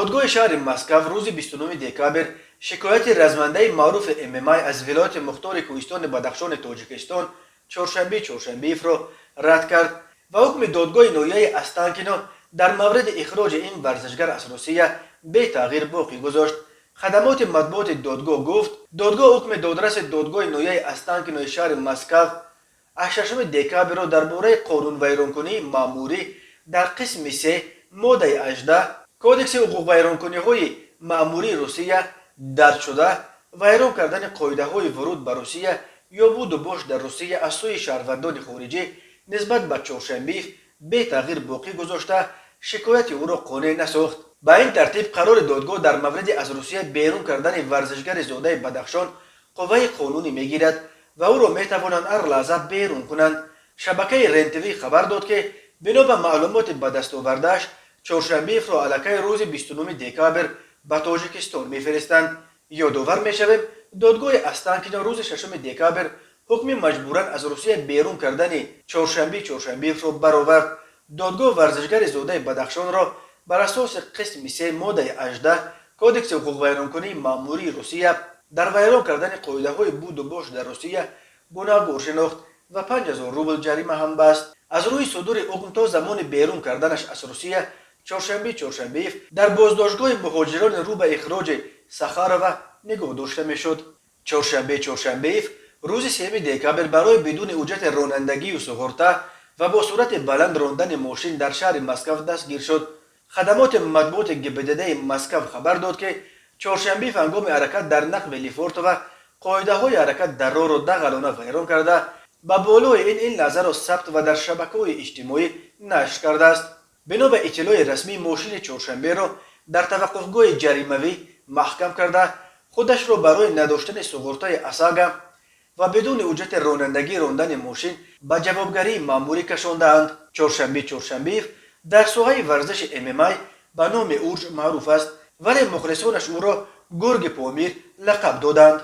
دادگاه شهر مسکو روز 29 دکامبر شکایت رزمنده معروف MMI از ولایت مختار کوهستان بدخشان تاجیکستان چهارشنبه را رد کرد و حکم دادگاه نویه استانکینا در مورد اخراج این ورزشگر از روسیه به تغییر باقی گذاشت. خدمات مطبوعات دادگاه گفت دادگاه حکم دادرس دادگاه نویه استانکینا شهر مسکو 8 دکامبر را درباره قانون ویرانکنی مأموری در قسم 3 ماده 18 کودکس حقوق ویرانکنی های مأموری روسیه درج شده ویران کردن قاعده های ورود به روسیه یا بود و باش در روسیه از سوی شهروندان خارجی نسبت به چهارشنبه به تغییر باقی گذاشته شکایت او را قانع نساخت. به این ترتیب قرار دادگاه در مورد از روسیه بیرون کردن ورزشگر زاده بدخشان قوه قانونی میگیرد و او را میتوانند هر لحظه بیرون کنند. شبکه رنتوی خبر داد که بنا به معلومات به دست آورده‌اش چهارشنبه را علیه روز 29 دکامبر به تاجیکستان میفرستند. یادآور میشویم دادگاه استانکینا روز 6 دکامبر حکم مجبوراً از روسیه بیرون کردن چهارشنبه را برآورد. دادگاه ورزشگر زاده بدخشان را بر اساس قسم 3 ماده 18 کودکس حقوق ویرانکنی مأموری روسیه در ویران کردن قاعده های بود و باش در روسیه گناهکار شناخت و 5000 روبل جریمه هم بست. از روی صدور حکم تا زمان بیرون کردنش از روسیه چهارشنبه در بازداشتگاه مهاجران رو به اخراج سخاروا نگاه داشته میشد. چهارشنبه روز 3 دکامبر برای بدون اجرت رانندگی و سوغورته و با سرعت بلند راندن ماشین در شهر مسکو دستگیر شد. خدمات مطبوعات گبدده مسکو خبر داد که چهارشنبه هنگام حرکت در نقل لیفورت و قاعده های حرکت در راه را دغلانه ویران کرده با بالای این لحظه را ثبت و در شبکه‌های اجتماعی نشر کرده است. بنا به اطلاع رسمی ماشین چهارشنبه را در توقفگاه جریمه‌ای محکم کرده خودش را برای نداشتن سوغورته اساگا و بدون اجرت رانندگی راندن ماشین به جوابگری مأموری کشاندند. چهارشنبه در ساحه ورزش MMI به نام اورج معروف است ولی مخلصانش او را گرگ پامیر لقب دادند.